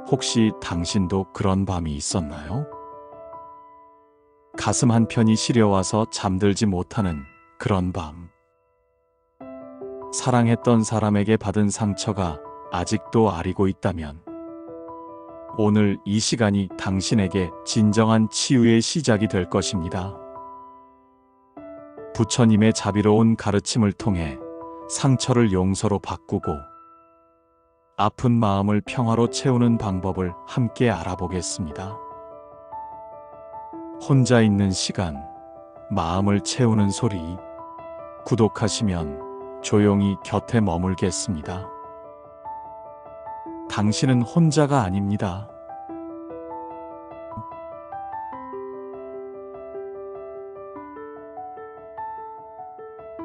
혹시 당신도 그런 밤이 있었나요? 가슴 한편이 시려와서 잠들지 못하는 그런 밤. 사랑했던 사람에게 받은 상처가 아직도 아리고 있다면 오늘 이 시간이 당신에게 진정한 치유의 시작이 될 것입니다. 부처님의 자비로운 가르침을 통해 상처를 용서로 바꾸고 아픈 마음을 평화로 채우는 방법을 함께 알아보겠습니다. 혼자 있는 시간, 마음을 채우는 소리. 구독하시면 조용히 곁에 머물겠습니다. 당신은 혼자가 아닙니다.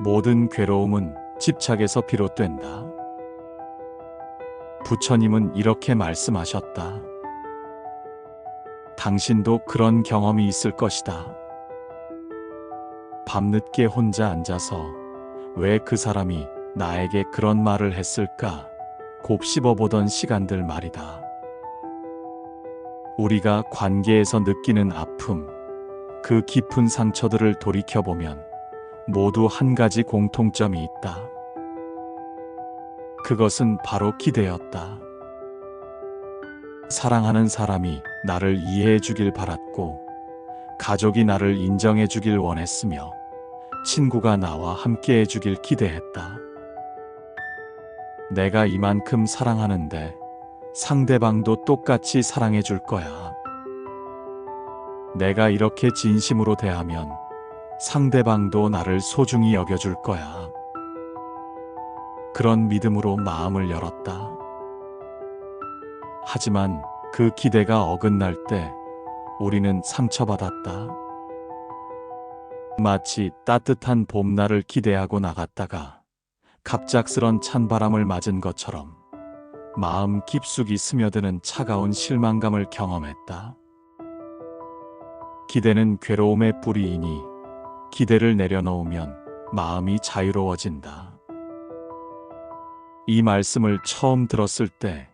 모든 괴로움은 집착에서 비롯된다. 부처님은 이렇게 말씀하셨다. 당신도 그런 경험이 있을 것이다. 밤늦게 혼자 앉아서 왜 그 사람이 나에게 그런 말을 했을까 곱씹어보던 시간들 말이다. 우리가 관계에서 느끼는 아픔, 그 깊은 상처들을 돌이켜보면 모두 한 가지 공통점이 있다. 그것은 바로 기대였다. 사랑하는 사람이 나를 이해해 주길 바랐고, 가족이 나를 인정해 주길 원했으며, 친구가 나와 함께 해주길 기대했다. 내가 이만큼 사랑하는데 상대방도 똑같이 사랑해 줄 거야. 내가 이렇게 진심으로 대하면 상대방도 나를 소중히 여겨줄 거야. 그런 믿음으로 마음을 열었다. 하지만 그 기대가 어긋날 때 우리는 상처받았다. 마치 따뜻한 봄날을 기대하고 나갔다가 갑작스런 찬바람을 맞은 것처럼 마음 깊숙이 스며드는 차가운 실망감을 경험했다. 기대는 괴로움의 뿌리이니 기대를 내려놓으면 마음이 자유로워진다. 이 말씀을 처음 들었을 때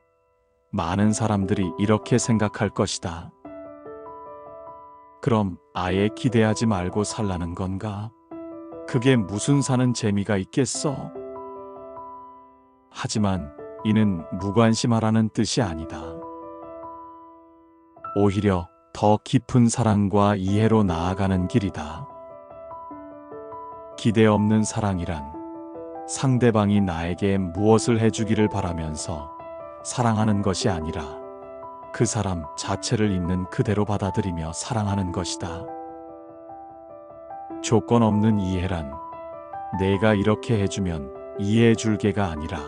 많은 사람들이 이렇게 생각할 것이다. 그럼 아예 기대하지 말고 살라는 건가? 그게 무슨 사는 재미가 있겠어? 하지만 이는 무관심하라는 뜻이 아니다. 오히려 더 깊은 사랑과 이해로 나아가는 길이다. 기대 없는 사랑이란 상대방이 나에게 무엇을 해주기를 바라면서 사랑하는 것이 아니라 그 사람 자체를 있는 그대로 받아들이며 사랑하는 것이다. 조건 없는 이해란 내가 이렇게 해주면 이해해 줄게가 아니라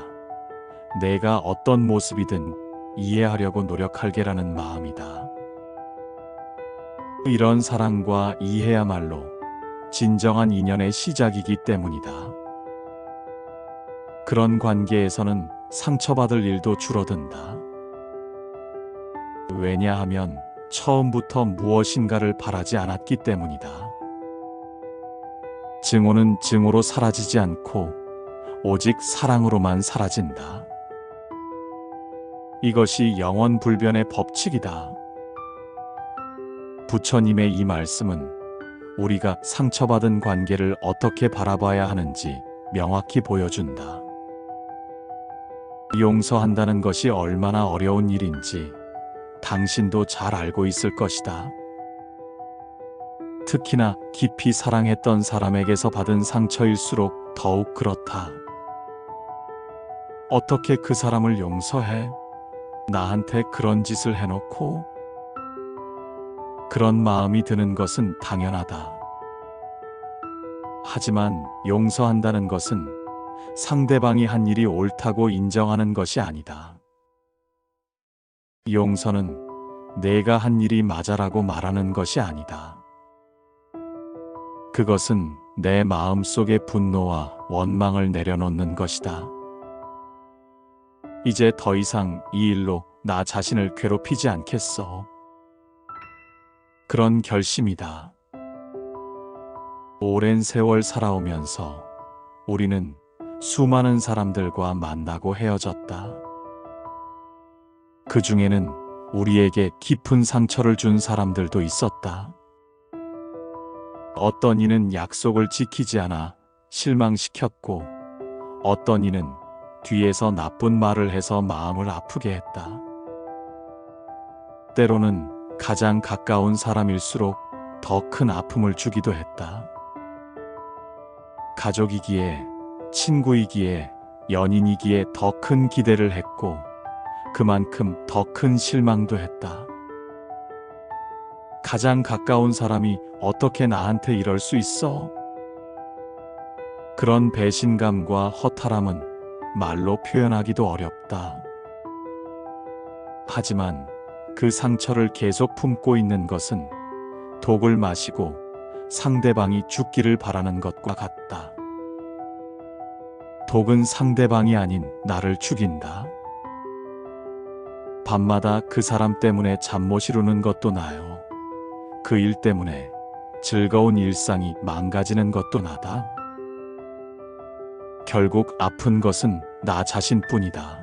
내가 어떤 모습이든 이해하려고 노력할 게라는 마음이다. 이런 사랑과 이해야말로 진정한 인연의 시작이기 때문이다. 그런 관계에서는 상처받을 일도 줄어든다. 왜냐하면 처음부터 무엇인가를 바라지 않았기 때문이다. 증오는 증오로 사라지지 않고 오직 사랑으로만 사라진다. 이것이 영원불변의 법칙이다. 부처님의 이 말씀은 우리가 상처받은 관계를 어떻게 바라봐야 하는지 명확히 보여준다. 용서한다는 것이 얼마나 어려운 일인지 당신도 잘 알고 있을 것이다. 특히나 깊이 사랑했던 사람에게서 받은 상처일수록 더욱 그렇다. 어떻게 그 사람을 용서해? 나한테 그런 짓을 해놓고? 그런 마음이 드는 것은 당연하다. 하지만 용서한다는 것은 상대방이 한 일이 옳다고 인정하는 것이 아니다. 용서는 내가 한 일이 맞아라고 말하는 것이 아니다. 그것은 내 마음속의 분노와 원망을 내려놓는 것이다. 이제 더 이상 이 일로 나 자신을 괴롭히지 않겠어. 그런 결심이다. 오랜 세월 살아오면서 우리는 수많은 사람들과 만나고 헤어졌다. 그 중에는 우리에게 깊은 상처를 준 사람들도 있었다. 어떤 이는 약속을 지키지 않아 실망시켰고, 어떤 이는 뒤에서 나쁜 말을 해서 마음을 아프게 했다. 때로는 가장 가까운 사람일수록 더 큰 아픔을 주기도 했다. 가족이기에, 친구이기에, 연인이기에 더 큰 기대를 했고, 그만큼 더 큰 실망도 했다. 가장 가까운 사람이 어떻게 나한테 이럴 수 있어? 그런 배신감과 허탈함은 말로 표현하기도 어렵다. 하지만 그 상처를 계속 품고 있는 것은 독을 마시고 상대방이 죽기를 바라는 것과 같다. 독은 상대방이 아닌 나를 죽인다. 밤마다 그 사람 때문에 잠 못 이루는 것도 나요. 그 일 때문에 즐거운 일상이 망가지는 것도 나다. 결국 아픈 것은 나 자신뿐이다.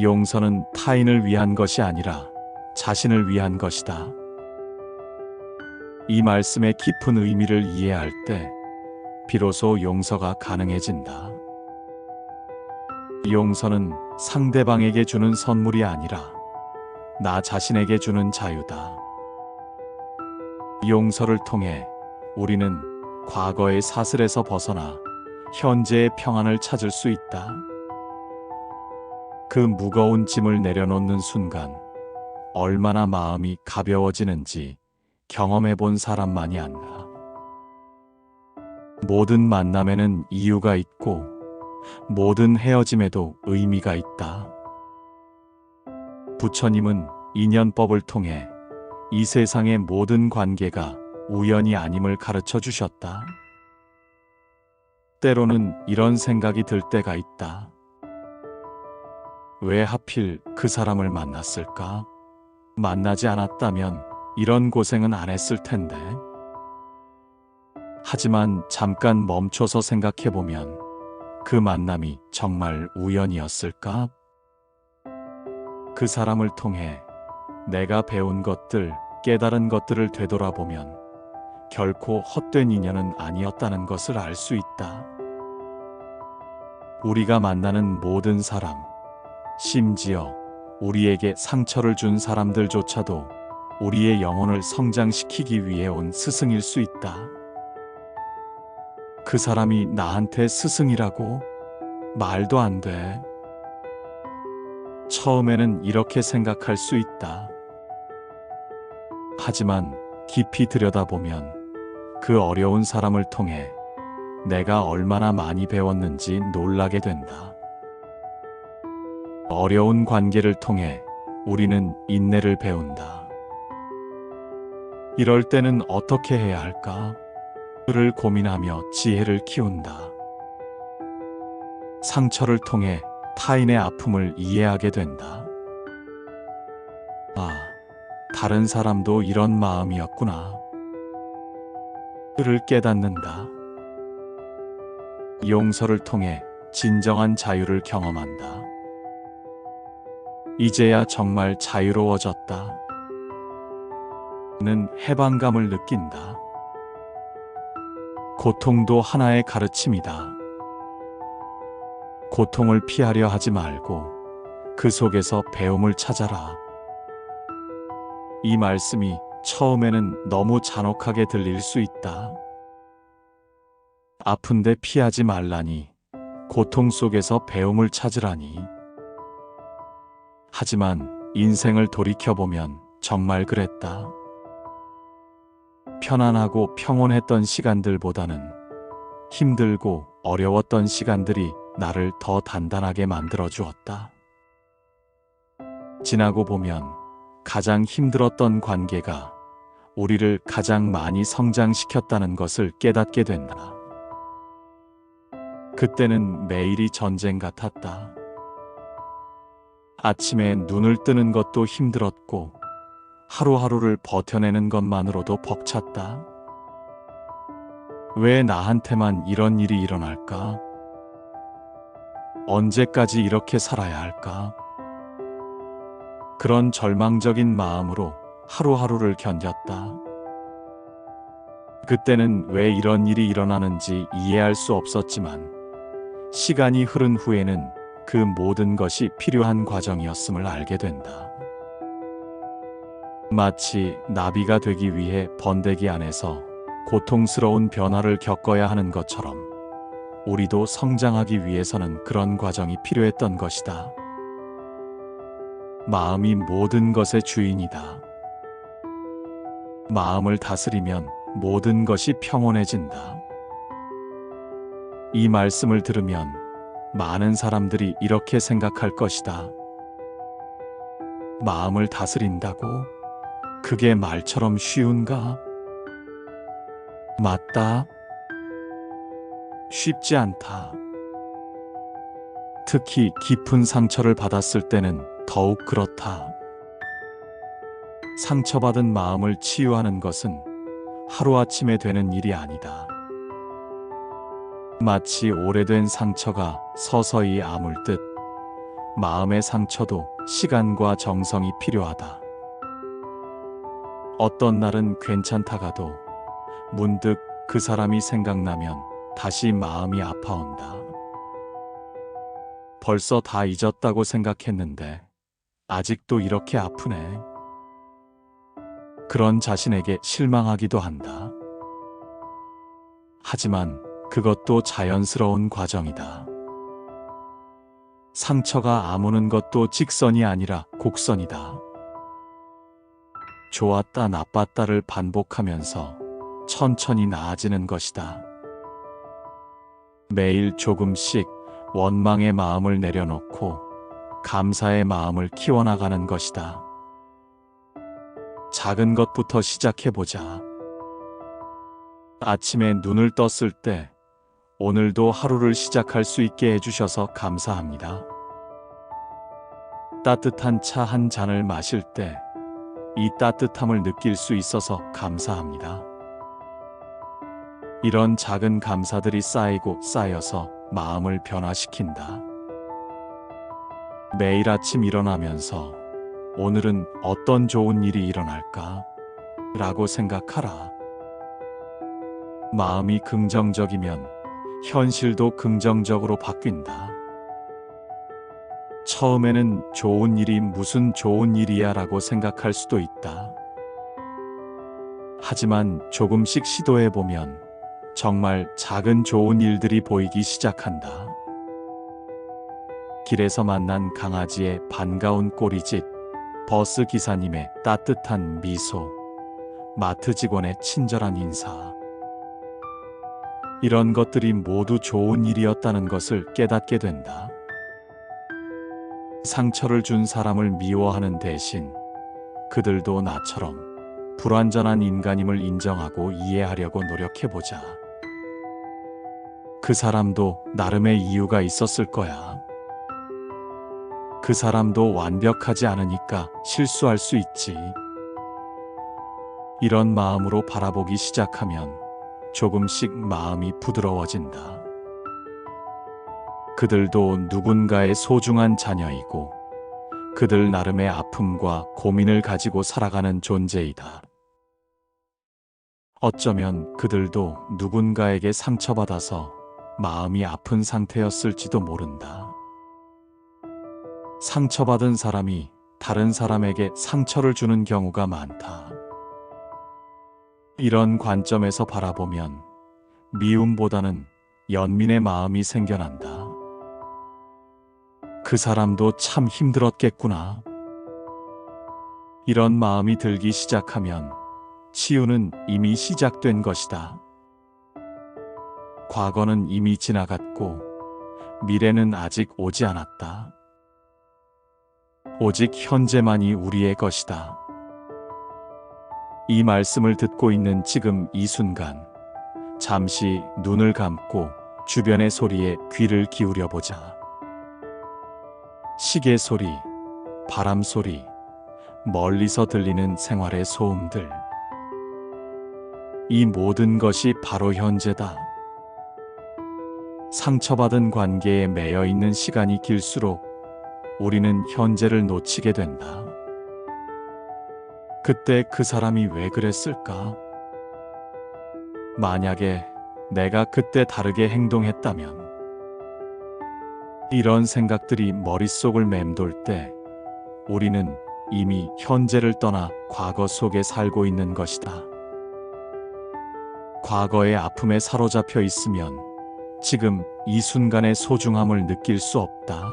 용서는 타인을 위한 것이 아니라 자신을 위한 것이다. 이 말씀의 깊은 의미를 이해할 때 비로소 용서가 가능해진다. 용서는 상대방에게 주는 선물이 아니라 나 자신에게 주는 자유다. 용서를 통해 우리는 과거의 사슬에서 벗어나 현재의 평안을 찾을 수 있다. 그 무거운 짐을 내려놓는 순간 얼마나 마음이 가벼워지는지 경험해 본 사람만이 안다. 모든 만남에는 이유가 있고 모든 헤어짐에도 의미가 있다. 부처님은 인연법을 통해 이 세상의 모든 관계가 우연이 아님을 가르쳐 주셨다. 때로는 이런 생각이 들 때가 있다. 왜 하필 그 사람을 만났을까? 만나지 않았다면 이런 고생은 안 했을 텐데. 하지만 잠깐 멈춰서 생각해보면 그 만남이 정말 우연이었을까? 그 사람을 통해 내가 배운 것들, 깨달은 것들을 되돌아보면 결코 헛된 인연은 아니었다는 것을 알 수 있다. 우리가 만나는 모든 사람, 심지어 우리에게 상처를 준 사람들조차도 우리의 영혼을 성장시키기 위해 온 스승일 수 있다. 그 사람이 나한테 스승이라고? 말도 안 돼. 처음에는 이렇게 생각할 수 있다. 하지만 깊이 들여다보면 그 어려운 사람을 통해 내가 얼마나 많이 배웠는지 놀라게 된다. 어려운 관계를 통해 우리는 인내를 배운다. 이럴 때는 어떻게 해야 할까? 를 고민하며 지혜를 키운다. 상처를 통해 타인의 아픔을 이해하게 된다. 아, 다른 사람도 이런 마음이었구나. 를 깨닫는다. 용서를 통해 진정한 자유를 경험한다. 이제야 정말 자유로워졌다. 는 해방감을 느낀다. 고통도 하나의 가르침이다. 고통을 피하려 하지 말고 그 속에서 배움을 찾아라. 이 말씀이 처음에는 너무 잔혹하게 들릴 수 있다. 아픈데 피하지 말라니, 고통 속에서 배움을 찾으라니. 하지만 인생을 돌이켜보면 정말 그랬다. 편안하고 평온했던 시간들보다는 힘들고 어려웠던 시간들이 나를 더 단단하게 만들어 주었다. 지나고 보면 가장 힘들었던 관계가 우리를 가장 많이 성장시켰다는 것을 깨닫게 된다. 그때는 매일이 전쟁 같았다. 아침에 눈을 뜨는 것도 힘들었고 하루하루를 버텨내는 것만으로도 벅찼다. 왜 나한테만 이런 일이 일어날까? 언제까지 이렇게 살아야 할까? 그런 절망적인 마음으로 하루하루를 견뎠다. 그때는 왜 이런 일이 일어나는지 이해할 수 없었지만 시간이 흐른 후에는 그 모든 것이 필요한 과정이었음을 알게 된다. 마치 나비가 되기 위해 번데기 안에서 고통스러운 변화를 겪어야 하는 것처럼 우리도 성장하기 위해서는 그런 과정이 필요했던 것이다. 마음이 모든 것의 주인이다. 마음을 다스리면 모든 것이 평온해진다. 이 말씀을 들으면 많은 사람들이 이렇게 생각할 것이다. 마음을 다스린다고? 그게 말처럼 쉬운가? 맞다. 쉽지 않다. 특히 깊은 상처를 받았을 때는 더욱 그렇다. 상처받은 마음을 치유하는 것은 하루아침에 되는 일이 아니다. 마치 오래된 상처가 서서히 아물듯 마음의 상처도 시간과 정성이 필요하다. 어떤 날은 괜찮다가도 문득 그 사람이 생각나면 다시 마음이 아파온다. 벌써 다 잊었다고 생각했는데 아직도 이렇게 아프네. 그런 자신에게 실망하기도 한다. 하지만 그것도 자연스러운 과정이다. 상처가 아무는 것도 직선이 아니라 곡선이다. 좋았다 나빴다를 반복하면서 천천히 나아지는 것이다. 매일 조금씩 원망의 마음을 내려놓고 감사의 마음을 키워나가는 것이다. 작은 것부터 시작해보자. 아침에 눈을 떴을 때 오늘도 하루를 시작할 수 있게 해주셔서 감사합니다. 따뜻한 차 한 잔을 마실 때 이 따뜻함을 느낄 수 있어서 감사합니다. 이런 작은 감사들이 쌓이고 쌓여서 마음을 변화시킨다. 매일 아침 일어나면서 오늘은 어떤 좋은 일이 일어날까? 라고 생각하라. 마음이 긍정적이면 현실도 긍정적으로 바뀐다. 처음에는 좋은 일이 무슨 좋은 일이야 라고 생각할 수도 있다. 하지만 조금씩 시도해보면 정말 작은 좋은 일들이 보이기 시작한다. 길에서 만난 강아지의 반가운 꼬리짓, 버스 기사님의 따뜻한 미소, 마트 직원의 친절한 인사. 이런 것들이 모두 좋은 일이었다는 것을 깨닫게 된다. 상처를 준 사람을 미워하는 대신 그들도 나처럼 불완전한 인간임을 인정하고 이해하려고 노력해보자. 그 사람도 나름의 이유가 있었을 거야. 그 사람도 완벽하지 않으니까 실수할 수 있지. 이런 마음으로 바라보기 시작하면 조금씩 마음이 부드러워진다. 그들도 누군가의 소중한 자녀이고 그들 나름의 아픔과 고민을 가지고 살아가는 존재이다. 어쩌면 그들도 누군가에게 상처받아서 마음이 아픈 상태였을지도 모른다. 상처받은 사람이 다른 사람에게 상처를 주는 경우가 많다. 이런 관점에서 바라보면 미움보다는 연민의 마음이 생겨난다. 그 사람도 참 힘들었겠구나. 이런 마음이 들기 시작하면 치유는 이미 시작된 것이다. 과거는 이미 지나갔고 미래는 아직 오지 않았다. 오직 현재만이 우리의 것이다. 이 말씀을 듣고 있는 지금 이 순간, 잠시 눈을 감고 주변의 소리에 귀를 기울여 보자. 시계 소리, 바람 소리, 멀리서 들리는 생활의 소음들. 이 모든 것이 바로 현재다. 상처받은 관계에 매여 있는 시간이 길수록 우리는 현재를 놓치게 된다. 그때 그 사람이 왜 그랬을까? 만약에 내가 그때 다르게 행동했다면, 이런 생각들이 머릿속을 맴돌 때 우리는 이미 현재를 떠나 과거 속에 살고 있는 것이다. 과거의 아픔에 사로잡혀 있으면 지금 이 순간의 소중함을 느낄 수 없다.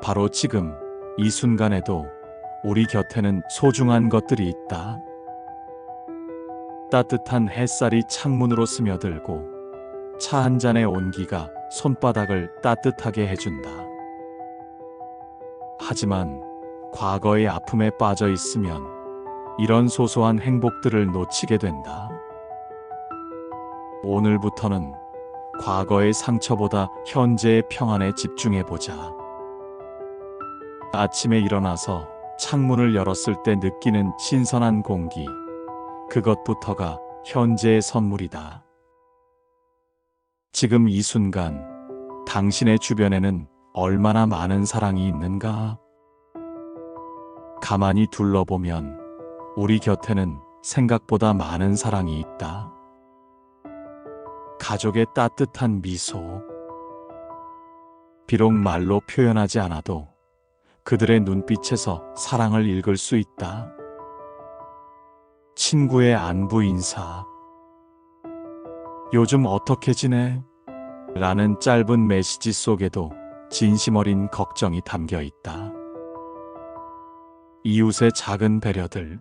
바로 지금 이 순간에도 우리 곁에는 소중한 것들이 있다. 따뜻한 햇살이 창문으로 스며들고 차 한 잔의 온기가 손바닥을 따뜻하게 해준다. 하지만 과거의 아픔에 빠져 있으면 이런 소소한 행복들을 놓치게 된다. 오늘부터는 과거의 상처보다 현재의 평안에 집중해보자. 아침에 일어나서 창문을 열었을 때 느끼는 신선한 공기, 그것부터가 현재의 선물이다. 지금 이 순간 당신의 주변에는 얼마나 많은 사랑이 있는가? 가만히 둘러보면 우리 곁에는 생각보다 많은 사랑이 있다. 가족의 따뜻한 미소. 비록 말로 표현하지 않아도 그들의 눈빛에서 사랑을 읽을 수 있다. 친구의 안부 인사. 요즘 어떻게 지내? 라는 짧은 메시지 속에도 진심 어린 걱정이 담겨 있다. 이웃의 작은 배려들.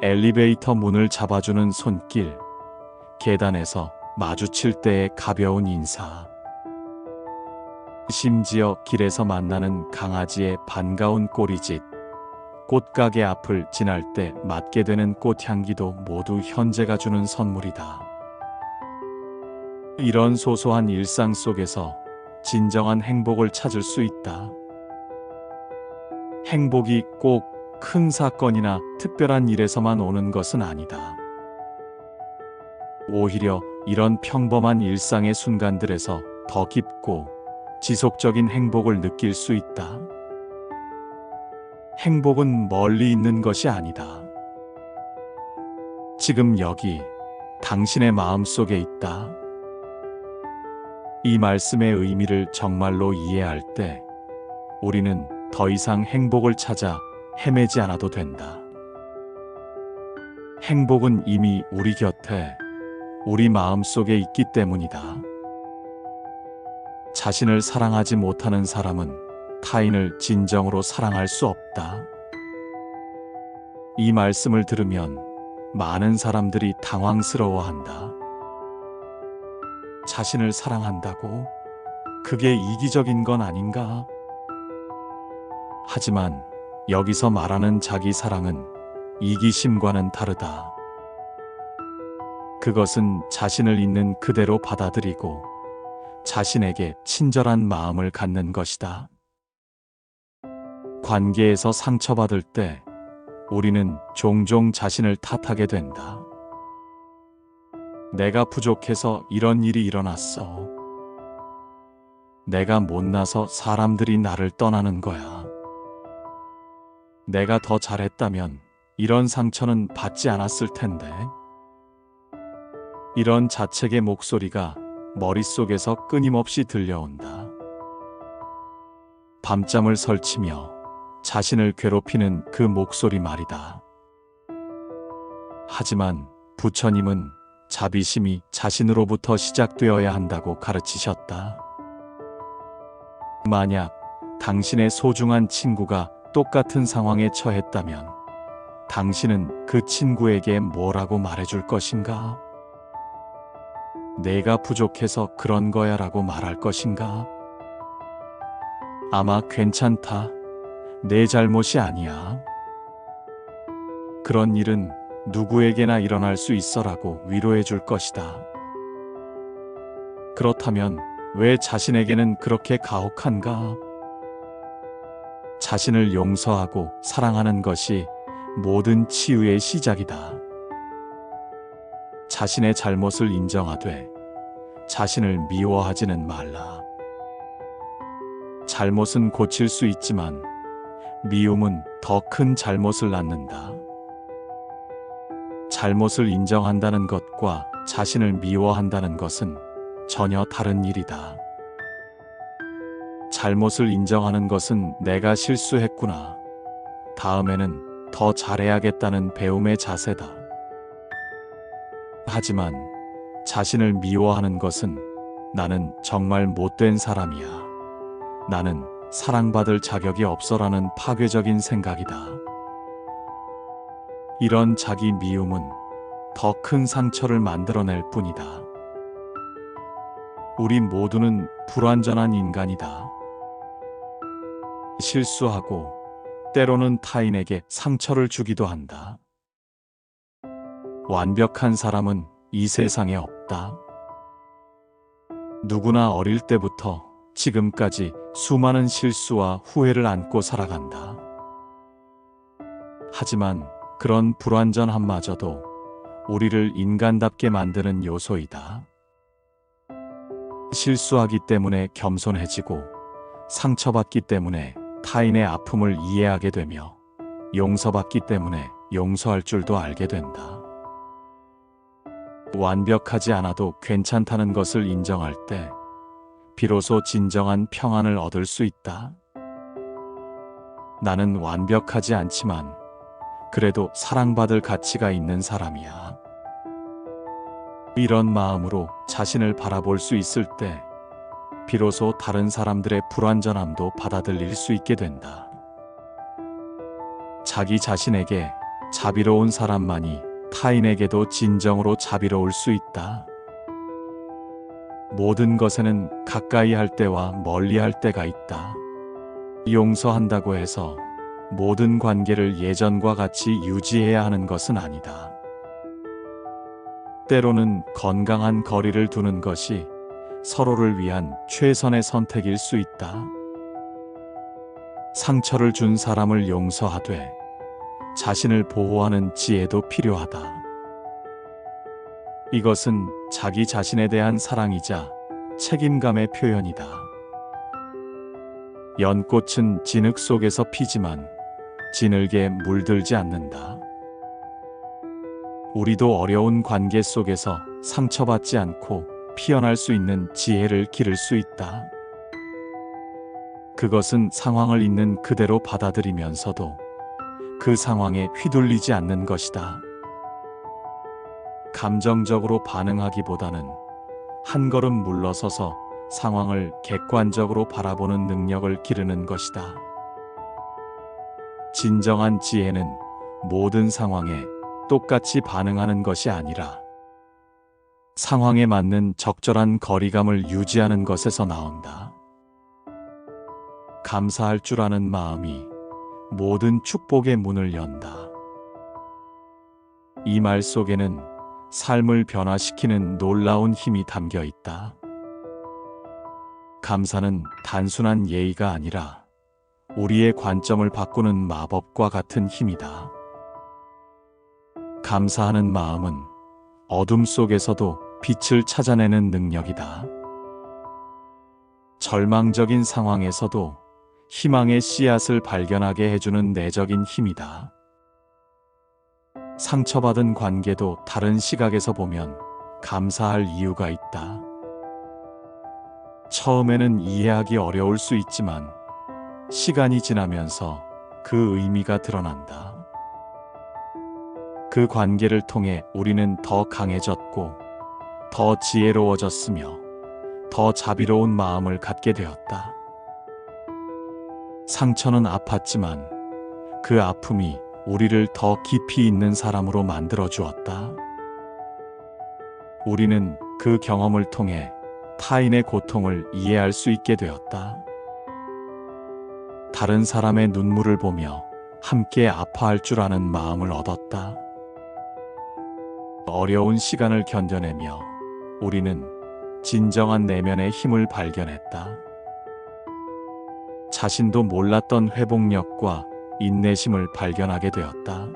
엘리베이터 문을 잡아주는 손길, 계단에서 마주칠 때의 가벼운 인사, 심지어 길에서 만나는 강아지의 반가운 꼬리짓, 꽃가게 앞을 지날 때 맡게 되는 꽃향기도 모두 현재가 주는 선물이다. 이런 소소한 일상 속에서 진정한 행복을 찾을 수 있다. 행복이 꼭 큰 사건이나 특별한 일에서만 오는 것은 아니다. 오히려 이런 평범한 일상의 순간들에서 더 깊고 지속적인 행복을 느낄 수 있다. 행복은 멀리 있는 것이 아니다. 지금 여기 당신의 마음 속에 있다. 이 말씀의 의미를 정말로 이해할 때 우리는 더 이상 행복을 찾아 헤매지 않아도 된다. 행복은 이미 우리 곁에, 우리 마음 속에 있기 때문이다. 자신을 사랑하지 못하는 사람은 타인을 진정으로 사랑할 수 없다. 이 말씀을 들으면 많은 사람들이 당황스러워한다. 자신을 사랑한다고? 그게 이기적인 건 아닌가? 하지만 여기서 말하는 자기 사랑은 이기심과는 다르다. 그것은 자신을 있는 그대로 받아들이고 자신에게 친절한 마음을 갖는 것이다. 관계에서 상처받을 때 우리는 종종 자신을 탓하게 된다. 내가 부족해서 이런 일이 일어났어. 내가 못나서 사람들이 나를 떠나는 거야. 내가 더 잘했다면 이런 상처는 받지 않았을 텐데. 이런 자책의 목소리가 머릿속에서 끊임없이 들려온다. 밤잠을 설치며 자신을 괴롭히는 그 목소리 말이다. 하지만 부처님은 자비심이 자신으로부터 시작되어야 한다고 가르치셨다. 만약 당신의 소중한 친구가 똑같은 상황에 처했다면 당신은 그 친구에게 뭐라고 말해줄 것인가? 내가 부족해서 그런 거야 라고 말할 것인가? 아마 괜찮다. 내 잘못이 아니야. 그런 일은 누구에게나 일어날 수 있어라고 위로해 줄 것이다. 그렇다면 왜 자신에게는 그렇게 가혹한가? 자신을 용서하고 사랑하는 것이 모든 치유의 시작이다. 자신의 잘못을 인정하되 자신을 미워하지는 말라. 잘못은 고칠 수 있지만 미움은 더 큰 잘못을 낳는다. 잘못을 인정한다는 것과 자신을 미워한다는 것은 전혀 다른 일이다. 잘못을 인정하는 것은 내가 실수했구나, 다음에는 더 잘해야겠다는 배움의 자세다. 하지만 자신을 미워하는 것은 나는 정말 못된 사람이야, 나는 사랑받을 자격이 없어라는 파괴적인 생각이다. 이런 자기 미움은 더 큰 상처를 만들어낼 뿐이다. 우리 모두는 불완전한 인간이다. 실수하고 때로는 타인에게 상처를 주기도 한다. 완벽한 사람은 이 세상에 없다. 누구나 어릴 때부터 지금까지 수많은 실수와 후회를 안고 살아간다. 하지만 그런 불완전함마저도 우리를 인간답게 만드는 요소이다. 실수하기 때문에 겸손해지고, 상처받기 때문에 타인의 아픔을 이해하게 되며, 용서받기 때문에 용서할 줄도 알게 된다. 완벽하지 않아도 괜찮다는 것을 인정할 때 비로소 진정한 평안을 얻을 수 있다. 나는 완벽하지 않지만 그래도 사랑받을 가치가 있는 사람이야. 이런 마음으로 자신을 바라볼 수 있을 때 비로소 다른 사람들의 불완전함도 받아들일 수 있게 된다. 자기 자신에게 자비로운 사람만이 타인에게도 진정으로 자비로울 수 있다. 모든 것에는 가까이 할 때와 멀리 할 때가 있다. 용서한다고 해서 모든 관계를 예전과 같이 유지해야 하는 것은 아니다. 때로는 건강한 거리를 두는 것이 서로를 위한 최선의 선택일 수 있다. 상처를 준 사람을 용서하되 자신을 보호하는 지혜도 필요하다. 이것은 자기 자신에 대한 사랑이자 책임감의 표현이다. 연꽃은 진흙 속에서 피지만 진흙에 물들지 않는다. 우리도 어려운 관계 속에서 상처받지 않고 피어날 수 있는 지혜를 기를 수 있다. 그것은 상황을 있는 그대로 받아들이면서도 그 상황에 휘둘리지 않는 것이다. 감정적으로 반응하기보다는 한 걸음 물러서서 상황을 객관적으로 바라보는 능력을 기르는 것이다. 진정한 지혜는 모든 상황에 똑같이 반응하는 것이 아니라 상황에 맞는 적절한 거리감을 유지하는 것에서 나온다. 감사할 줄 아는 마음이 모든 축복의 문을 연다. 이 말 속에는 삶을 변화시키는 놀라운 힘이 담겨 있다. 감사는 단순한 예의가 아니라 우리의 관점을 바꾸는 마법과 같은 힘이다. 감사하는 마음은 어둠 속에서도 빛을 찾아내는 능력이다. 절망적인 상황에서도 희망의 씨앗을 발견하게 해주는 내적인 힘이다. 상처받은 관계도 다른 시각에서 보면 감사할 이유가 있다. 처음에는 이해하기 어려울 수 있지만 시간이 지나면서 그 의미가 드러난다. 그 관계를 통해 우리는 더 강해졌고 더 지혜로워졌으며 더 자비로운 마음을 갖게 되었다. 상처는 아팠지만 그 아픔이 우리를 더 깊이 있는 사람으로 만들어 주었다. 우리는 그 경험을 통해 타인의 고통을 이해할 수 있게 되었다. 다른 사람의 눈물을 보며 함께 아파할 줄 아는 마음을 얻었다. 어려운 시간을 견뎌내며 우리는 진정한 내면의 힘을 발견했다. 자신도 몰랐던 회복력과 인내심을 발견하게 되었다.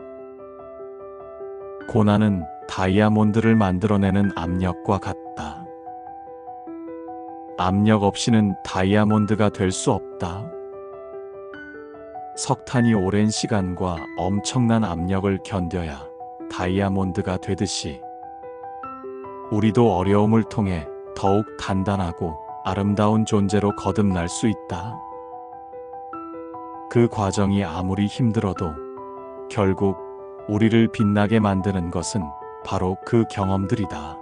고난은 다이아몬드를 만들어내는 압력과 같다. 압력 없이는 다이아몬드가 될 수 없다. 석탄이 오랜 시간과 엄청난 압력을 견뎌야 다이아몬드가 되듯이 우리도 어려움을 통해 더욱 단단하고 아름다운 존재로 거듭날 수 있다. 그 과정이 아무리 힘들어도 결국 우리를 빛나게 만드는 것은 바로 그 경험들이다.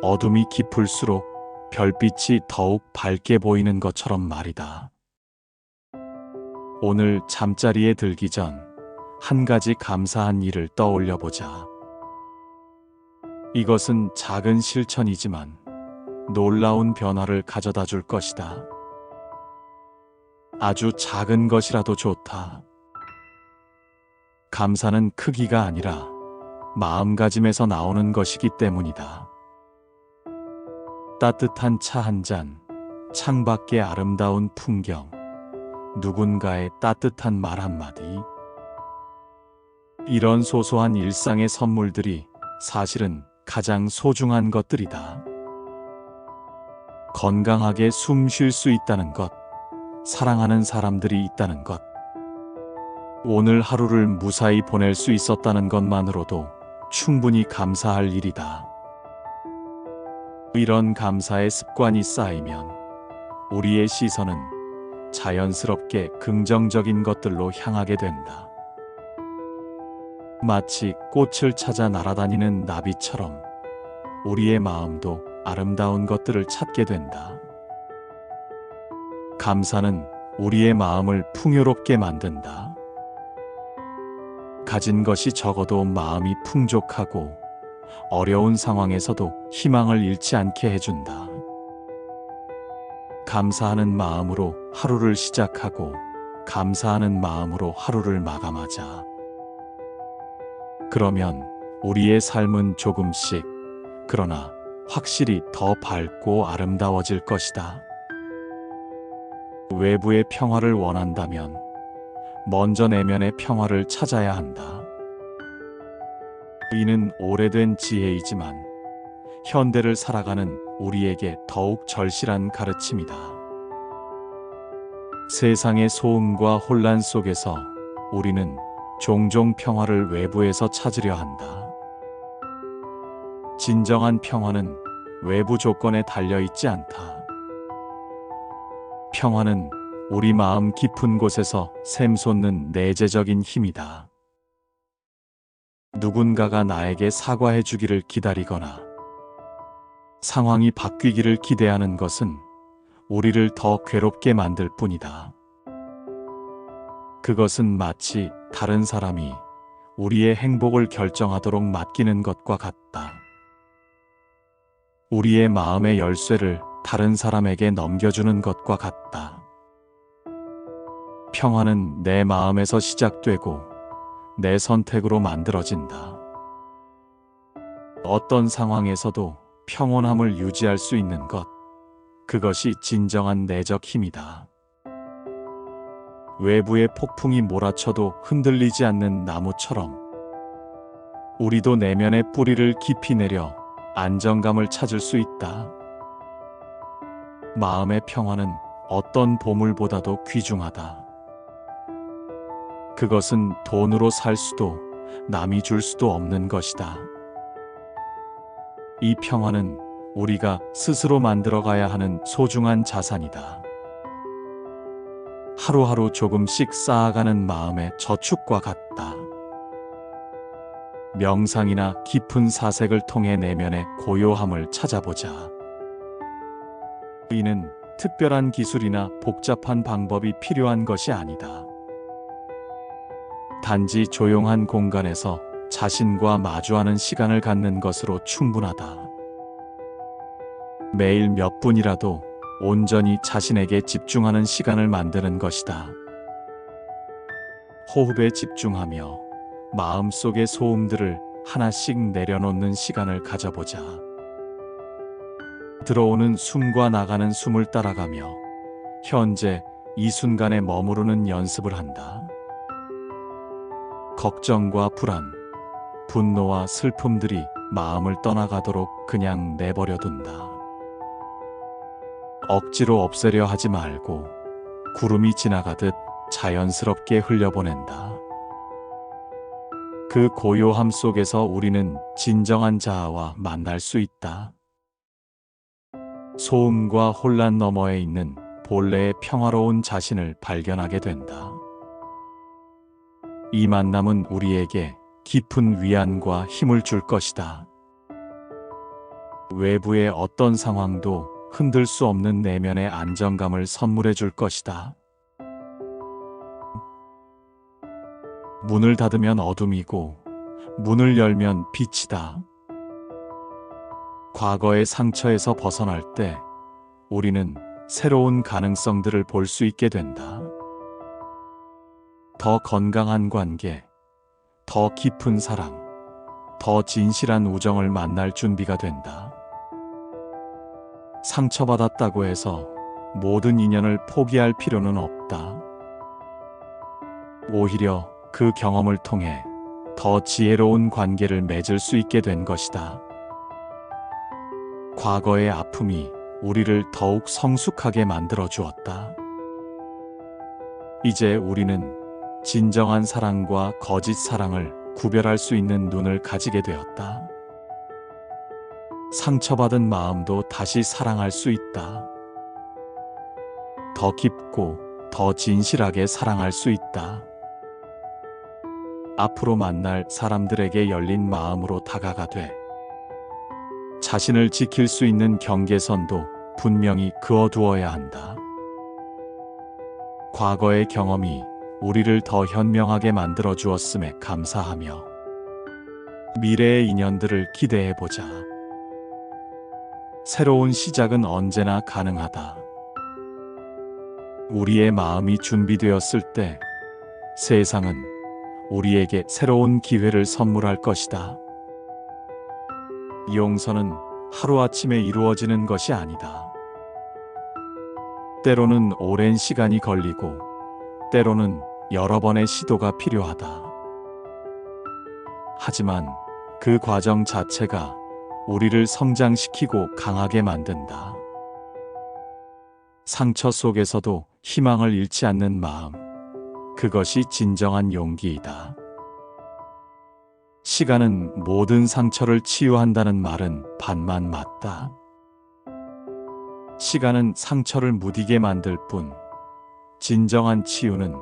어둠이 깊을수록 별빛이 더욱 밝게 보이는 것처럼 말이다. 오늘 잠자리에 들기 전 한 가지 감사한 일을 떠올려 보자. 이것은 작은 실천이지만 놀라운 변화를 가져다 줄 것이다. 아주 작은 것이라도 좋다. 감사는 크기가 아니라 마음가짐에서 나오는 것이기 때문이다. 따뜻한 차 한 잔, 창밖의 아름다운 풍경, 누군가의 따뜻한 말 한마디. 이런 소소한 일상의 선물들이 사실은 가장 소중한 것들이다. 건강하게 숨 쉴 수 있다는 것, 사랑하는 사람들이 있다는 것, 오늘 하루를 무사히 보낼 수 있었다는 것만으로도 충분히 감사할 일이다. 이런 감사의 습관이 쌓이면 우리의 시선은 자연스럽게 긍정적인 것들로 향하게 된다. 마치 꽃을 찾아 날아다니는 나비처럼 우리의 마음도 아름다운 것들을 찾게 된다. 감사는 우리의 마음을 풍요롭게 만든다. 가진 것이 적어도 마음이 풍족하고 어려운 상황에서도 희망을 잃지 않게 해준다. 감사하는 마음으로 하루를 시작하고 감사하는 마음으로 하루를 마감하자. 그러면 우리의 삶은 조금씩, 그러나 확실히 더 밝고 아름다워질 것이다. 외부의 평화를 원한다면 먼저 내면의 평화를 찾아야 한다. 이는 오래된 지혜이지만 현대를 살아가는 우리에게 더욱 절실한 가르침이다. 세상의 소음과 혼란 속에서 우리는 종종 평화를 외부에서 찾으려 한다. 진정한 평화는 외부 조건에 달려있지 않다. 평화는 우리 마음 깊은 곳에서 샘솟는 내재적인 힘이다. 누군가가 나에게 사과해 주기를 기다리거나 상황이 바뀌기를 기대하는 것은 우리를 더 괴롭게 만들 뿐이다. 그것은 마치 다른 사람이 우리의 행복을 결정하도록 맡기는 것과 같다. 우리의 마음의 열쇠를 다른 사람에게 넘겨주는 것과 같다. 평화는 내 마음에서 시작되고 내 선택으로 만들어진다. 어떤 상황에서도 평온함을 유지할 수 있는 것, 그것이 진정한 내적 힘이다. 외부의 폭풍이 몰아쳐도 흔들리지 않는 나무처럼 우리도 내면의 뿌리를 깊이 내려 안정감을 찾을 수 있다. 마음의 평화는 어떤 보물보다도 귀중하다. 그것은 돈으로 살 수도 남이 줄 수도 없는 것이다. 이 평화는 우리가 스스로 만들어가야 하는 소중한 자산이다. 하루하루 조금씩 쌓아가는 마음의 저축과 같다. 명상이나 깊은 사색을 통해 내면의 고요함을 찾아보자. 이는 특별한 기술이나 복잡한 방법이 필요한 것이 아니다. 단지 조용한 공간에서 자신과 마주하는 시간을 갖는 것으로 충분하다. 매일 몇 분이라도 온전히 자신에게 집중하는 시간을 만드는 것이다. 호흡에 집중하며 마음속의 소음들을 하나씩 내려놓는 시간을 가져보자. 들어오는 숨과 나가는 숨을 따라가며 현재 이 순간에 머무르는 연습을 한다. 걱정과 불안, 분노와 슬픔들이 마음을 떠나가도록 그냥 내버려 둔다. 억지로 없애려 하지 말고 구름이 지나가듯 자연스럽게 흘려보낸다. 그 고요함 속에서 우리는 진정한 자아와 만날 수 있다. 소음과 혼란 너머에 있는 본래의 평화로운 자신을 발견하게 된다. 이 만남은 우리에게 깊은 위안과 힘을 줄 것이다. 외부의 어떤 상황도 흔들 수 없는 내면의 안정감을 선물해 줄 것이다. 문을 닫으면 어둠이고 문을 열면 빛이다. 과거의 상처에서 벗어날 때 우리는 새로운 가능성들을 볼 수 있게 된다. 더 건강한 관계, 더 깊은 사랑, 더 진실한 우정을 만날 준비가 된다. 상처받았다고 해서 모든 인연을 포기할 필요는 없다. 오히려 그 경험을 통해 더 지혜로운 관계를 맺을 수 있게 된 것이다. 과거의 아픔이 우리를 더욱 성숙하게 만들어 주었다. 이제 우리는 진정한 사랑과 거짓 사랑을 구별할 수 있는 눈을 가지게 되었다. 상처받은 마음도 다시 사랑할 수 있다. 더 깊고 더 진실하게 사랑할 수 있다. 앞으로 만날 사람들에게 열린 마음으로 다가가되 자신을 지킬 수 있는 경계선도 분명히 그어두어야 한다. 과거의 경험이 우리를 더 현명하게 만들어 주었음에 감사하며 미래의 인연들을 기대해 보자. 새로운 시작은 언제나 가능하다. 우리의 마음이 준비되었을 때 세상은 우리에게 새로운 기회를 선물할 것이다. 용서는 하루아침에 이루어지는 것이 아니다. 때로는 오랜 시간이 걸리고 때로는 여러 번의 시도가 필요하다. 하지만 그 과정 자체가 우리를 성장시키고 강하게 만든다. 상처 속에서도 희망을 잃지 않는 마음, 그것이 진정한 용기이다. 시간은 모든 상처를 치유한다는 말은 반만 맞다. 시간은 상처를 무디게 만들 뿐, 진정한 치유는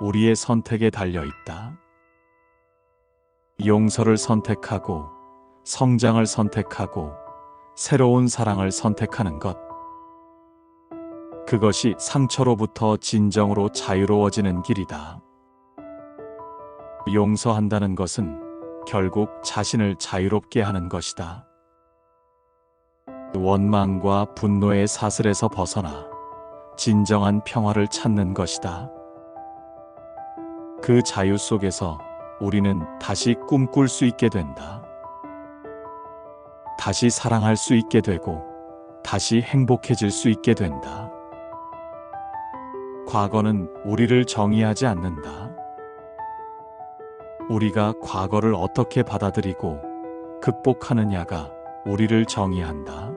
우리의 선택에 달려 있다. 용서를 선택하고, 성장을 선택하고, 새로운 사랑을 선택하는 것. 그것이 상처로부터 진정으로 자유로워지는 길이다. 용서한다는 것은 결국 자신을 자유롭게 하는 것이다. 원망과 분노의 사슬에서 벗어나 진정한 평화를 찾는 것이다. 그 자유 속에서 우리는 다시 꿈꿀 수 있게 된다. 다시 사랑할 수 있게 되고 다시 행복해질 수 있게 된다. 과거는 우리를 정의하지 않는다. 우리가 과거를 어떻게 받아들이고 극복하느냐가 우리를 정의한다.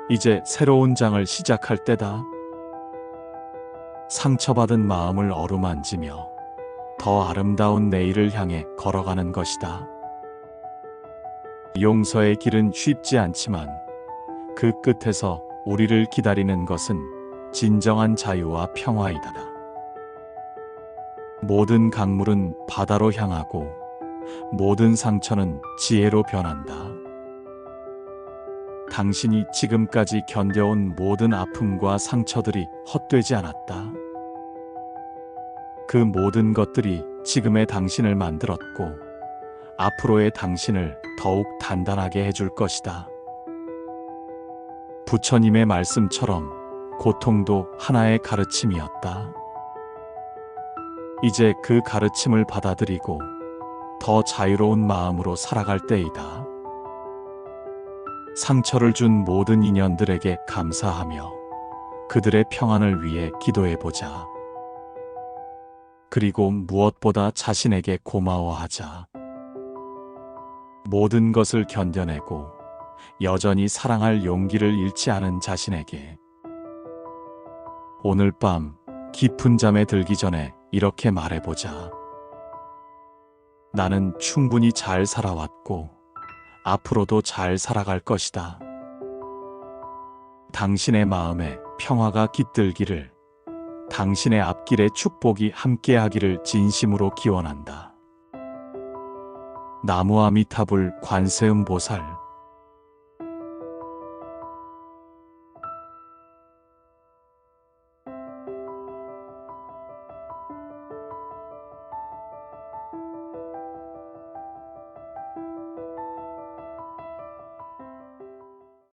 이제 새로운 장을 시작할 때다. 상처받은 마음을 어루만지며 더 아름다운 내일을 향해 걸어가는 것이다. 용서의 길은 쉽지 않지만 그 끝에서 우리를 기다리는 것은 진정한 자유와 평화이다. 모든 강물은 바다로 향하고 모든 상처는 지혜로 변한다. 당신이 지금까지 견뎌온 모든 아픔과 상처들이 헛되지 않았다. 그 모든 것들이 지금의 당신을 만들었고 앞으로의 당신을 더욱 단단하게 해줄 것이다. 부처님의 말씀처럼 고통도 하나의 가르침이었다. 이제 그 가르침을 받아들이고 더 자유로운 마음으로 살아갈 때이다. 상처를 준 모든 인연들에게 감사하며 그들의 평안을 위해 기도해보자. 그리고 무엇보다 자신에게 고마워하자. 모든 것을 견뎌내고 여전히 사랑할 용기를 잃지 않은 자신에게 오늘 밤 깊은 잠에 들기 전에 이렇게 말해보자. 나는 충분히 잘 살아왔고 앞으로도 잘 살아갈 것이다. 당신의 마음에 평화가 깃들기를, 당신의 앞길에 축복이 함께하기를 진심으로 기원한다. 나무아미타불 관세음보살